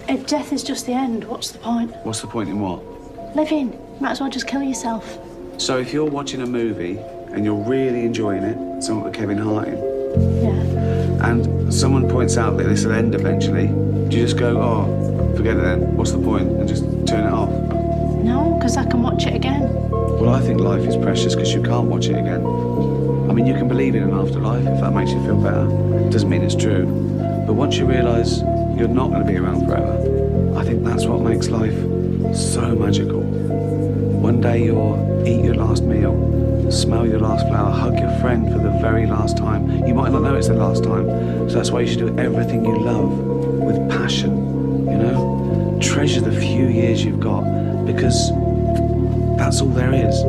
If death is just the end, what's the point? What's the point in what? Living. Might as well just kill yourself. So if you're watching a movie and you're really enjoying it, something with Kevin Hart in, Yeah. and someone points out that this will end eventually, do you just go, oh, forget it then, what's the point, and just turn it off? No, because I can watch it again. Well, I think life is precious because you can't watch it again. I mean, you can believe in an afterlife if that makes you feel better. Doesn't mean it's true. But once you realise you're not going to be around forever, I think that's what makes life so magical. One day you'll eat your last meal, smell your last flower, hug your friend for the very last time. You might not know it's the last time, so that's why you should do everything you love with passion, you know? Treasure the few years you've got, because that's all there is.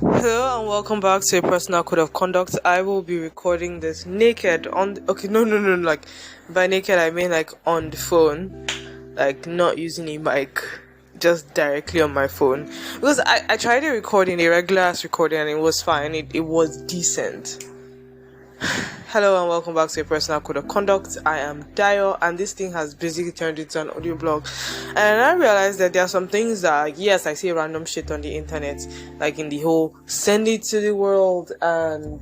Hello and welcome back to a personal code of conduct. I will be recording this naked on like by naked I mean like on the phone, like not using a mic, just directly on my phone, because I tried to record in a regular ass recording and it was fine. It was decent. Hello and welcome back to a personal code of conduct. I am Dayo, and this thing has basically turned into an audio blog. And I realized that there are some things that, yes, I see random shit on the internet, like in the whole send it to the world and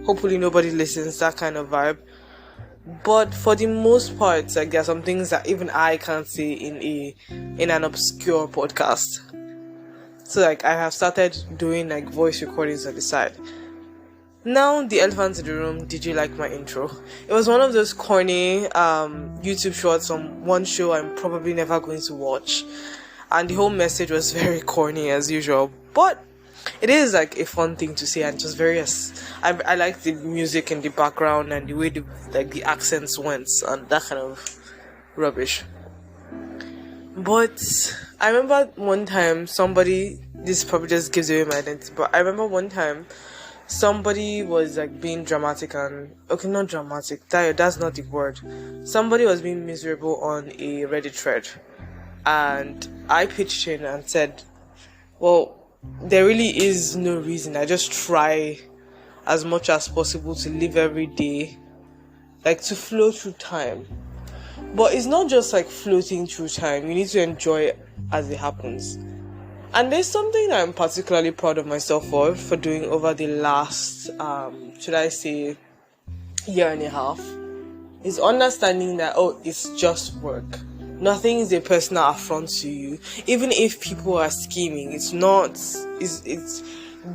hopefully nobody listens, that kind of vibe. But for the most part, like there are some things that even I can't say in an obscure podcast. So like I have started doing like voice recordings on the side. Now, the elephant in the room, did you like my intro? It was one of those corny YouTube shorts from one show I'm probably never going to watch. And the whole message was very corny as usual. But it is like a fun thing to say, and just very... I like the music in the background and the way the accents went and that kind of rubbish. But I remember one time this probably just gives away my identity, but I remember one time somebody was like being dramatic and not dramatic, that's not the word. Somebody was being miserable on a Reddit thread, and I pitched in and said, well, there really is no reason. I just try as much as possible to live every day, like to flow through time. But it's not just like floating through time. You need to enjoy it as it happens. And there's something I'm particularly proud of myself for doing over the last, should I say, year and a half, is understanding that, it's just work. Nothing is a personal affront to you. Even if people are scheming,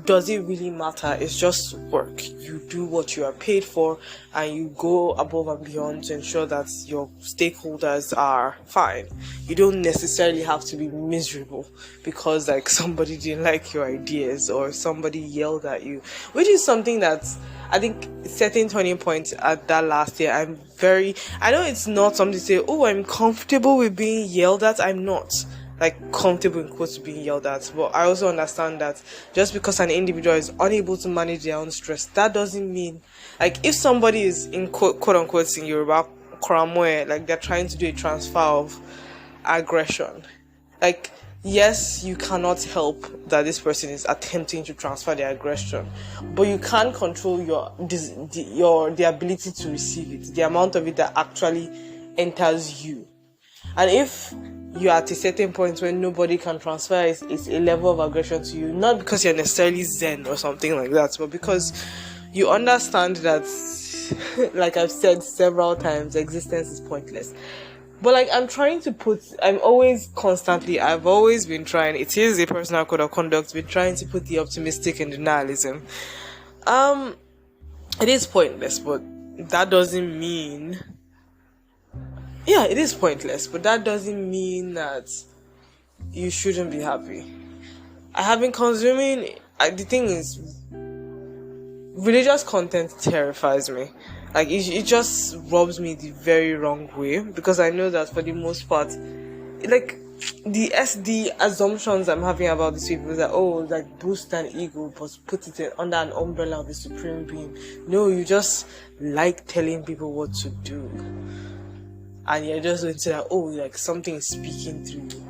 does it really matter? It's just work. You do what you are paid for, and you go above and beyond to ensure that your stakeholders are fine. You don't necessarily have to be miserable because like somebody didn't like your ideas or somebody yelled at you, which is something that I think setting turning points at that last year. I know it's not something to say, I'm comfortable with being yelled at. I'm not like comfortable in quotes being yelled at, but I also understand that just because an individual is unable to manage their own stress, that doesn't mean, like, if somebody is in quote unquote in Yoruba kramwe, like they're trying to do a transfer of aggression, like, yes, you cannot help that this person is attempting to transfer their aggression, but you can't control the ability to receive it, the amount of it that actually enters you. And if you're at a certain point when nobody can transfer it's a level of aggression to you, not because you're necessarily zen or something like that, but because you understand that, like I've said several times, existence is pointless. But like I've always been trying, it is a personal code of conduct, been trying to put the optimistic in the nihilism. It is pointless, but that doesn't mean... Yeah, it is pointless, but that doesn't mean that you shouldn't be happy. I have been consuming... the thing is, religious content terrifies me. Like, it just rubs me the very wrong way, because I know that for the most part, like, the assumptions I'm having about these people is that, like, boost an ego, but put it under an umbrella of the supreme being. No, you just like telling people what to do. And you're just going to say that, like something is speaking through you.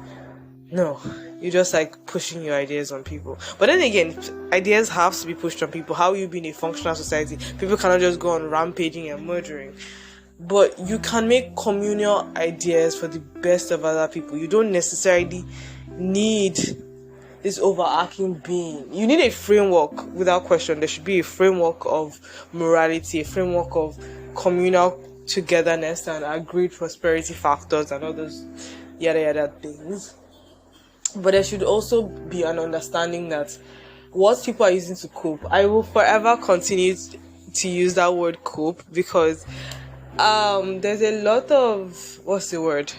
No, You're just like pushing your ideas on people. But then again, ideas have to be pushed on people. How you be in a functional society? People cannot just go on rampaging and murdering. But you can make communal ideas for the best of other people. You don't necessarily need this overarching being. You need a framework, without question. There should be a framework of morality, a framework of communal togetherness and agreed prosperity factors and all those yada yada things. But there should also be an understanding that what people are using to cope, I will forever continue to use that word cope, because there's a lot of, what's the word?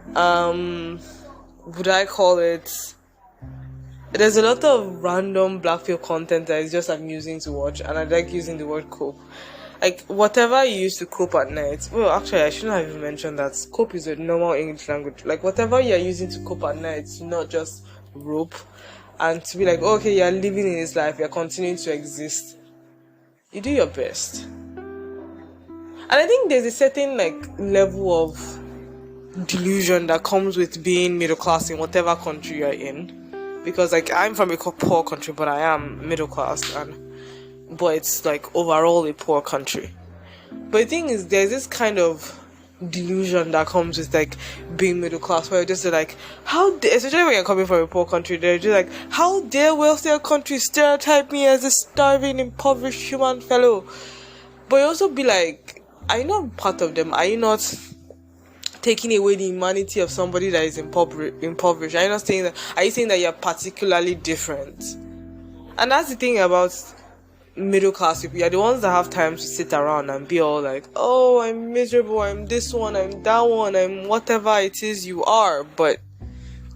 Would I call it? There's a lot of random blackfield content that is just amusing to watch, and I like using the word cope. Like, whatever you use to cope at night. Well, actually, I shouldn't have even mentioned that. Cope is a normal English language. Like, whatever you're using to cope at night, not just rope. And to be like, okay, you're living in this life, you're continuing to exist. You do your best. And I think there's a certain, like, level of delusion that comes with being middle class in whatever country you're in. Because, like, I'm from a poor country, but I am middle class, but it's like overall a poor country. But the thing is, there's this kind of delusion that comes with like being middle class, where you're just like, especially when you're coming from a poor country, they're just like, how dare wealthier countries stereotype me as a starving, impoverished human fellow? But you also be like, are you not part of them? Are you not taking away the humanity of somebody that is impoverished? Are you not saying that? Are you saying that you're particularly different? And that's the thing about middle class people. You're the ones that have time to sit around and be all like, oh, I'm miserable, I'm this one, I'm that one, I'm whatever it is you are, but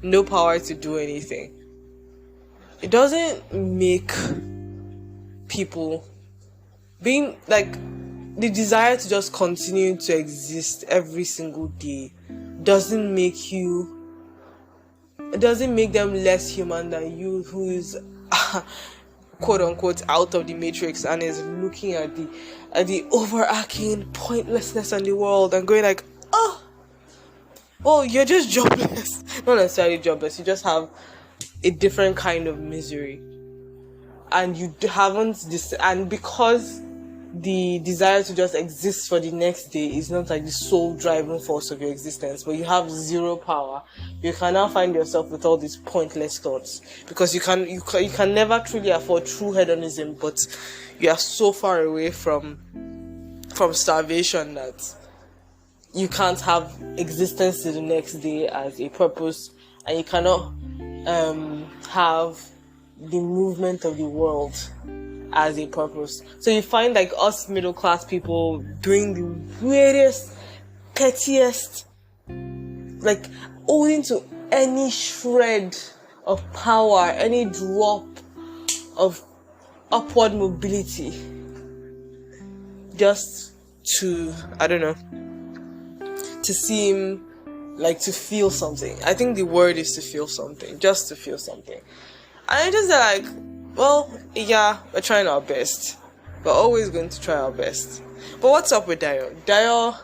no power to do anything. It doesn't make people being like the desire to just continue to exist every single day doesn't make them less human than you, who is quote unquote out of the matrix and is looking at the overarching pointlessness in the world and going like, well, you're just jobless. Not necessarily jobless, you just have a different kind of misery, and you haven't and because the desire to just exist for the next day is not like the sole driving force of your existence, but you have zero power. You can now find yourself with all these pointless thoughts, because you can never truly afford true hedonism, but you are so far away from starvation that you can't have existence to the next day as a purpose, and you cannot have the movement of the world as a purpose. So you find like us middle class people doing the weirdest, pettiest, like owing to any shred of power, any drop of upward mobility, just to, I don't know, to seem like to feel something. I think the word is to feel something, just to feel something. And I just like, well, yeah, we're trying our best. We're always going to try our best. But what's up with Dayo? Dayo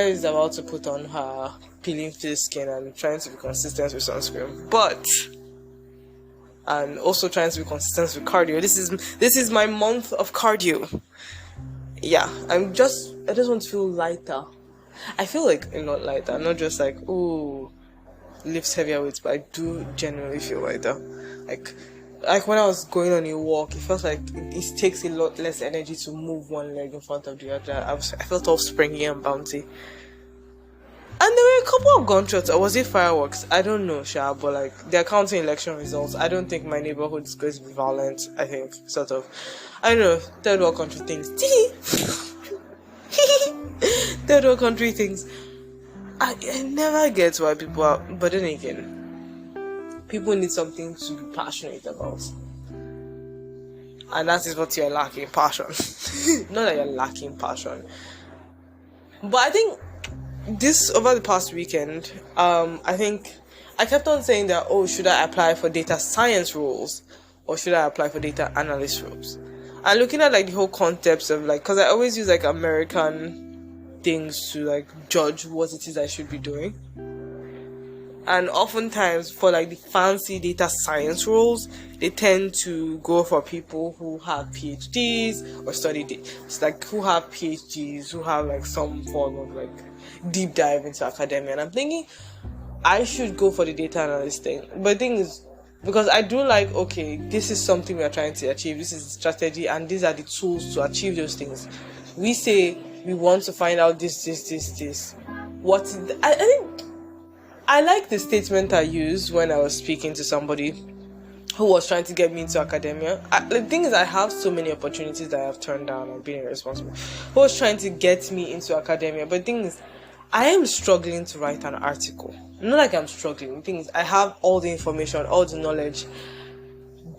is about to put on her peeling face skin and trying to be consistent with sunscreen. And also trying to be consistent with cardio. This is my month of cardio. Yeah, I just want to feel lighter. I feel like a lot lighter, not just like, ooh, lifts heavier weights, but I do genuinely feel lighter. Like when I was going on a walk, it felt like it takes a lot less energy to move one leg in front of the other. I felt all springy and bouncy. And there were a couple of gunshots, or was it fireworks? I don't know, Sha, but like they're counting election results. I don't think my neighborhood is going to be violent. I think, sort of. I don't know, third world country things. Third world country things. I never get why people are, but then again, people need something to be passionate about. And that is what you're lacking, passion. Not that you're lacking passion. But I think this, over the past weekend, I think I kept on saying that, oh, should I apply for data science roles or should I apply for data analyst roles? And looking at like the whole concepts of like, because I always use like American things to like judge what it is I should be doing. And oftentimes for like the fancy data science roles, they tend to go for people who have PhDs or it's like who have PhDs, who have like some form of like deep dive into academia. And I'm thinking I should go for the data analyst thing. But the thing is, because I do like, okay, this is something we are trying to achieve, this is the strategy, and these are the tools to achieve those things. We say we want to find out this. I think I like the statement I used when I was speaking to somebody who was trying to get me into academia. The thing is, I have so many opportunities that I have turned down and being irresponsible. Who was trying to get me into academia. But the thing is, I am struggling to write an article. Not like I'm struggling. The thing is, I have all the information, all the knowledge.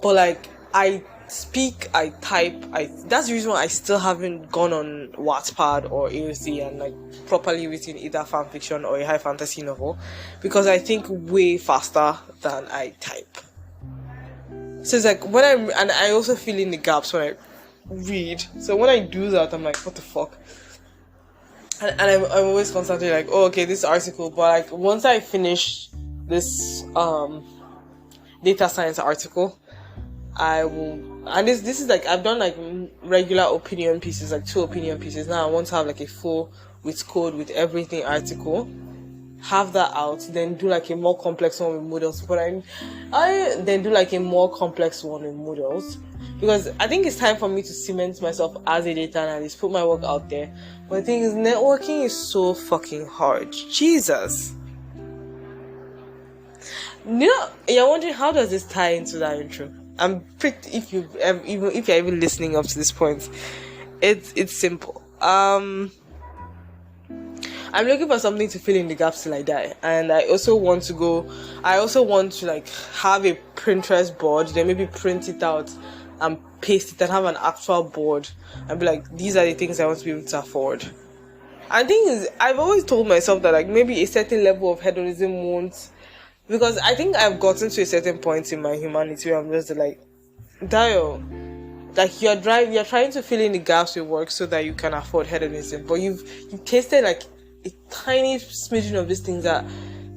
But like, I speak, I type, that's the reason why I still haven't gone on Wattpad or AOC and like properly written either fan fiction or a high fantasy novel, because I think way faster than I type. So it's like and I also fill in the gaps when I read. So when I do that, I'm like, what the fuck? And I'm always constantly like, oh, okay, this article, but like once I finish this data science article, I will, and this is like, I've done like regular opinion pieces, like 2 opinion pieces. Now I want to have like a full with code with everything article, have that out, then do like a more complex one with models. But I then do like a more complex one with models, because I think it's time for me to cement myself as a data analyst, put my work out there. But the thing is, networking is so fucking hard. Jesus. You know, you're wondering, how does this tie into that intro? I'm pretty, if you're even listening up to this point, it's simple. I'm looking for something to fill in the gaps till I die, and I also want to like have a Pinterest board, then maybe print it out and paste it and have an actual board and be like, these are the things I want to be able to afford. And the thing is, I've always told myself that like maybe a certain level of hedonism won't, because I think I've gotten to a certain point in my humanity where I'm just like, Dayo, like you're trying to fill in the gaps with work so that you can afford hedonism, but you've tasted like a tiny smidgen of these things that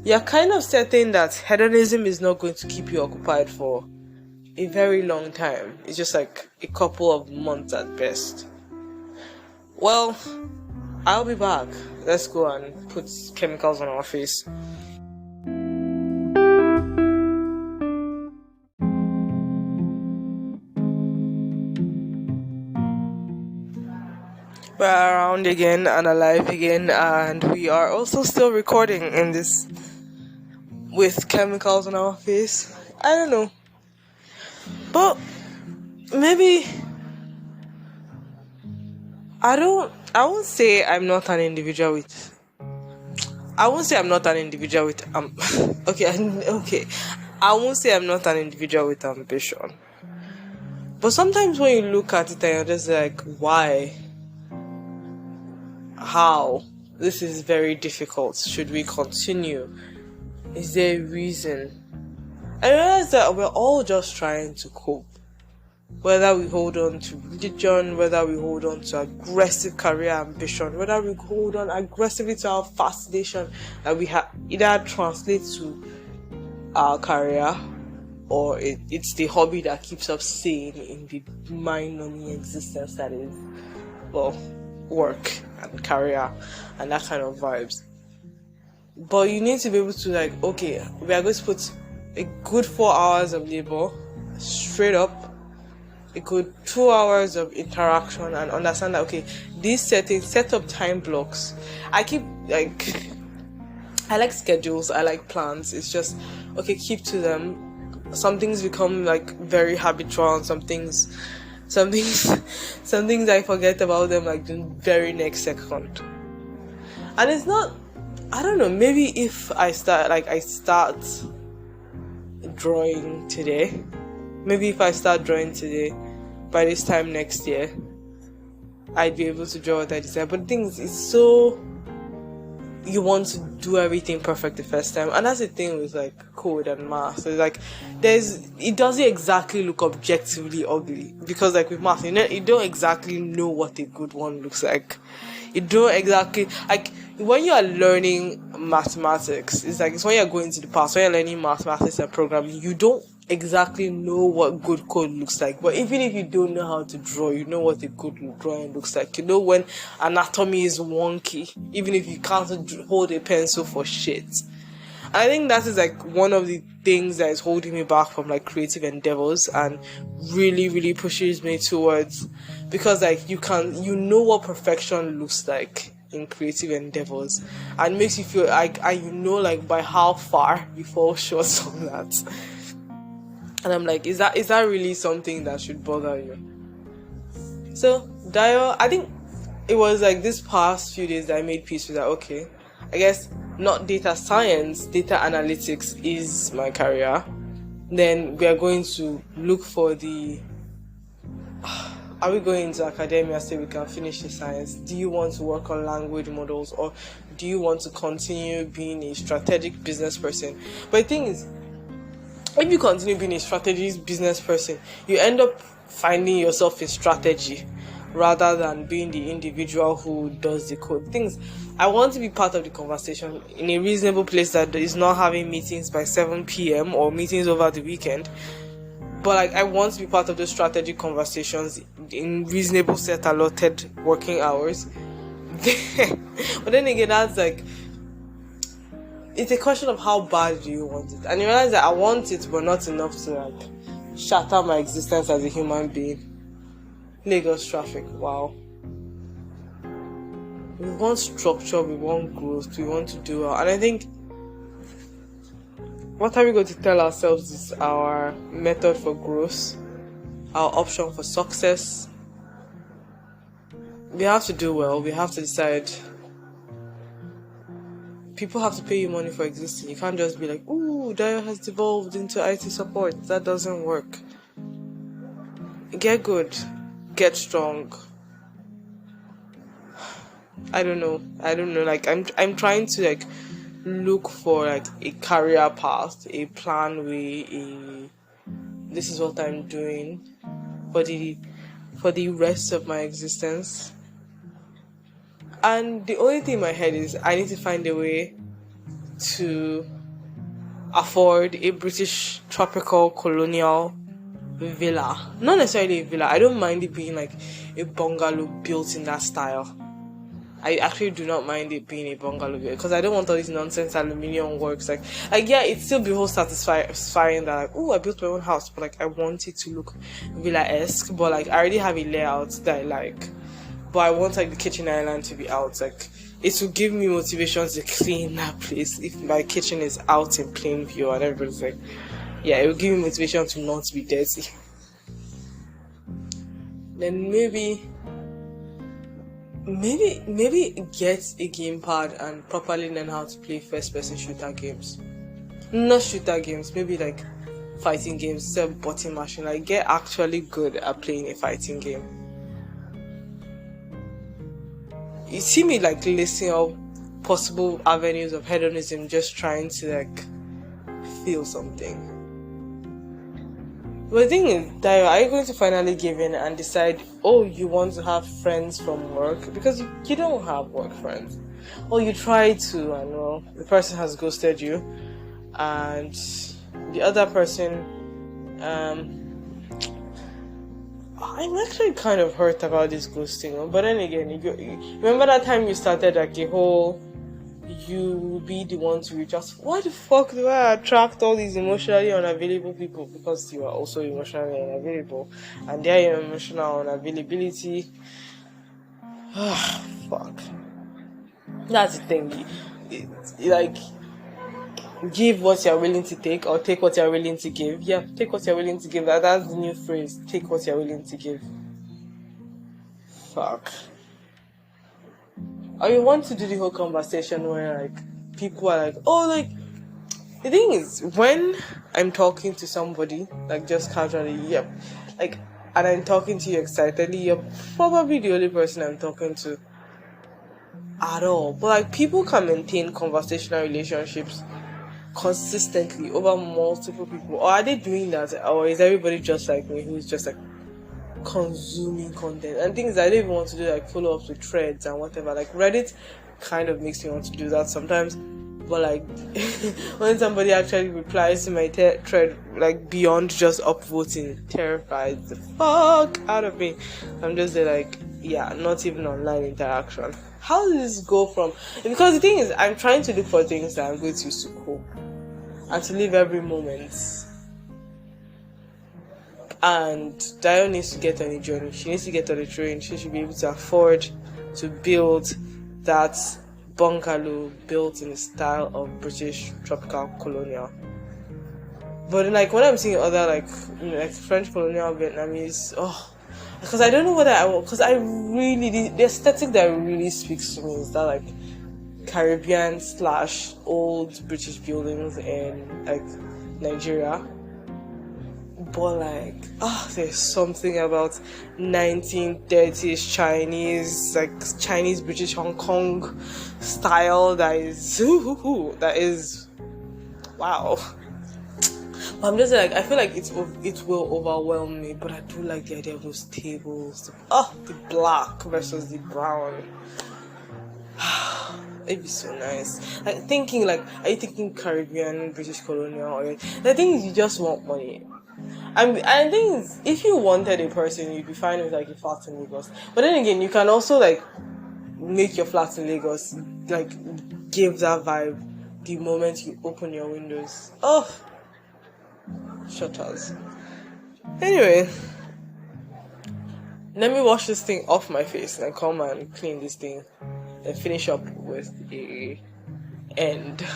you're kind of certain that hedonism is not going to keep you occupied for a very long time. It's just like a couple of months at best. Well, I'll be back. Let's go and put chemicals on our face. We're around again and alive again, and we are also still recording in this with chemicals on our face. I don't know, but maybe I won't say I'm not an individual with I won't say I'm not an individual with okay. I won't say I'm not an individual with ambition. But sometimes when you look at it and you're just like, why? How? This is very difficult. Should we continue? Is there a reason? I realize that we're all just trying to cope. Whether we hold on to religion, whether we hold on to aggressive career ambition, whether we hold on aggressively to our fascination that we have either translate to our career, or it's the hobby that keeps us sane in the mind-numbing existence that is, well, work and career and that kind of vibes. But you need to be able to like, okay, we are going to put a good 4 hours of labor straight up, a good 2 hours of interaction, and understand that, okay, these set up time blocks. I like schedules, I like plans. It's just, okay, keep to them. Some things become like very habitual, and some things I forget about them like the very next second. And it's not, I don't know, maybe if I start drawing today, by this time next year, I'd be able to draw what I desire. But the thing is, it's so you want to do everything perfect the first time. And that's the thing with like code and math. So it's like it doesn't exactly look objectively ugly, because like with math, you don't exactly know what a good one looks like. You don't exactly, like, when you are learning mathematics, it's when you're going to the past, when you're learning mathematics and programming, you don't exactly know what good code looks like. But even if you don't know how to draw, you know what a good drawing looks like. You know when anatomy is wonky, even if you can't hold a pencil for shit. I think that is like one of the things that is holding me back from like creative endeavors, and really, really pushes me towards, because like you know what perfection looks like in creative endeavors, and makes you feel like, and you know like by how far you fall short of that. And I'm like, is that really something that should bother you? So Dayo, I think it was like this past few days that I made peace with that. Okay, I guess not data science, data analytics is my career. Then we are going to look for are we going into academia so we can finish the science? Do you want to work on language models, or do you want to continue being a strategic business person? But the thing is, if you continue being a strategic business person, you end up finding yourself in strategy rather than being the individual who does the code. Things I want to be part of the conversation in a reasonable place that is not having meetings by 7 p.m. or meetings over the weekend. But like, I want to be part of those strategic conversations in reasonable set allotted working hours. But then again, that's like, it's a question of how bad do you want it. And you realize that I want it, but not enough to like shatter my existence as a human being. Lagos traffic, wow. We want structure, we want growth, we want to do well. And I think, what are we going to tell ourselves is our method for growth, our option for success? We have to do well, we have to decide. People have to pay you money for existing. You can't just be like, ooh, Dayo has devolved into IT support. That doesn't work. Get good. Get strong. I don't know. Like, I'm trying to like look for like a career path, a plan way, this is what I'm doing for the rest of my existence. And the only thing in my head is I need to find a way to afford a British tropical colonial villa. Not necessarily a villa. I don't mind it being like a bungalow built in that style. I actually do not mind it being a bungalow because I don't want all these nonsense aluminium works. Like yeah, it's still be whole satisfying that like, oh, I built my own house, but like I want it to look villa-esque, but like I already have a layout that I like. But I want like the kitchen island to be out. Like it will give me motivation to clean that place if my kitchen is out in plain view and everybody's like, yeah, it will give me motivation to not be dirty. Then maybe get a gamepad and properly learn how to play first-person shooter games. Not shooter games, maybe like fighting games, self-button machine. Like get actually good at playing a fighting game. You see me like listing up possible avenues of hedonism, just trying to like feel something. But the thing is, Dayo, are you going to finally give in and decide, oh, you want to have friends from work? Because you don't have work friends. Or you try to, and well, the person has ghosted you. And the other person, I'm actually kind of hurt about this ghosting. But then again, remember that time you started like the whole, you be the one to reach out. Why the fuck do I attract all these emotionally unavailable people? Because you are also emotionally unavailable, and their emotional unavailability. Fuck. That's the thing. Like, give what you're willing to take, or take what you're willing to give. Yeah, take what you're willing to give. That's the new phrase. Take what you're willing to give. Fuck. Or you want to do the whole conversation where like people are like, oh, like the thing is, when I'm talking to somebody like just casually, yep, like, and I'm talking to you excitedly, you're probably the only person I'm talking to. at all. But like people can maintain conversational relationships consistently over multiple people, or are they doing that, or is everybody just like me who's just like consuming content and things I don't even want to do, like follow-ups with threads and whatever. Like Reddit kind of makes me want to do that sometimes, but like when somebody actually replies to my thread like beyond just upvoting, terrifies the fuck out of me. I'm just there like, yeah, not even online interaction. How does this go from, because the thing is I'm trying to look for things that I'm going to use to cope and to live every moment. And Dayo needs to get on a journey. She needs to get on a train. She should be able to afford to build that bungalow built in the style of British tropical colonial. But like when I'm seeing other like, you know, like French colonial, Vietnamese, because I don't know whether I want, because I really, the aesthetic that really speaks to me is that like Caribbean / old British buildings in like Nigeria. But like, there's something about 1930s Chinese, like Chinese British Hong Kong style that is wow. But I'm just like, I feel like it will overwhelm me, but I do like the idea of those tables. The black versus the brown. It'd be so nice. Like thinking like, are you thinking Caribbean, British colonial? Or the thing is, you just want money. And the thing is, if you wanted a person, you'd be fine with like a flat in Lagos. But then again, you can also like make your flat in Lagos like give that vibe the moment you open your windows. Shutters. Anyway, let me wash this thing off my face and come and clean this thing and finish up with a end.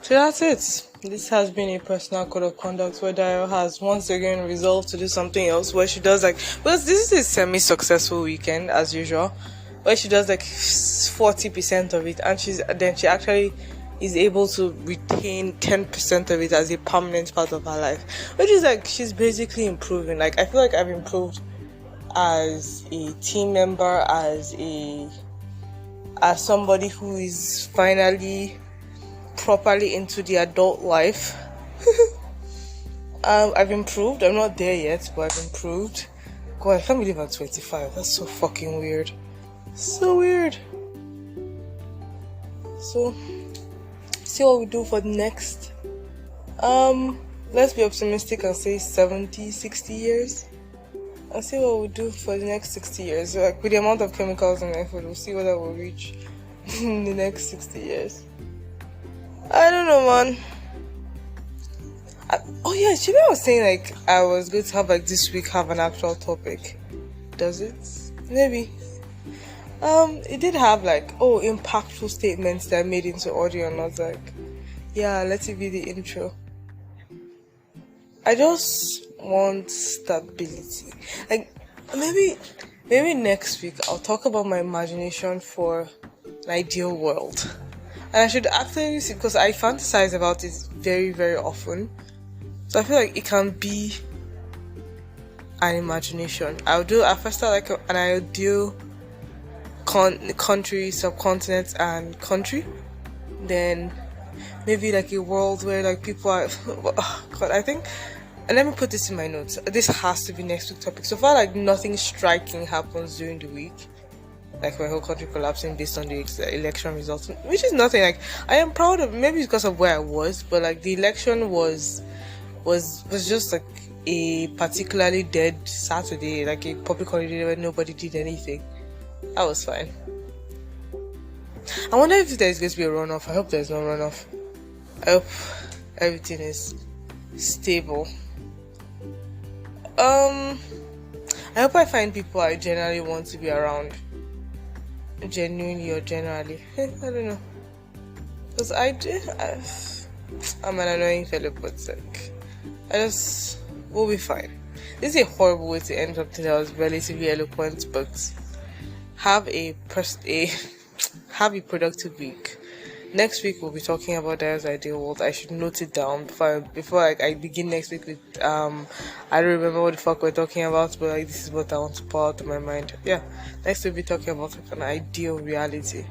So that's it. This has been a personal code of conduct where Dayo has once again resolved to do something else where she does like, because this is a semi-successful weekend as usual, where she does like 40% of it, and she actually is able to retain 10% of it as a permanent part of her life, which is like she's basically improving. Like I feel like I've improved as a team member, as somebody who is finally properly into the adult life. I've improved. I'm not there yet, but I've improved. God, I can't believe I'm 25. That's so fucking weird. So weird. So, see what we do for the next. Let's be optimistic and say 70, 60 years. And see what we do for the next 60 years. So, like with the amount of chemicals in my food, we'll see whether we'll reach in the next 60 years. I don't know, man. Should I was saying like I was going to have like this week have an actual topic. Does it? Maybe. It did have like impactful statements that I made into audio, and I was like, yeah, let it be the intro. I just want stability. Like maybe next week I'll talk about my imagination for an ideal world. And I should actually see, because I fantasize about it very, very often. So I feel like it can be an imagination. I first start like an ideal country, subcontinent, and country. Then maybe like a world where like people are. God, I think. And let me put this in my notes. This has to be next week's topic. So far, like nothing striking happens during the week. Like my whole country collapsing based on the election results, which is nothing. Like I am proud of, maybe it's because of where I was, but like the election was just like a particularly dead Saturday, like a public holiday where nobody did anything. That was fine. I wonder if there's going to be a runoff. I hope there's no runoff. I hope everything is stable. I hope I find people I generally want to be around. Genuinely or generally. I don't know. Because I'm an annoying fellow, but like, we'll be fine. This is a horrible way to end something that was relatively eloquent, but have a productive week. Next week we'll be talking about Dayo's ideal world. I should note it down before I begin next week with I don't remember what the fuck we're talking about, but like, this is what I want to pour out of my mind. Yeah, next we'll be talking about like, an ideal reality.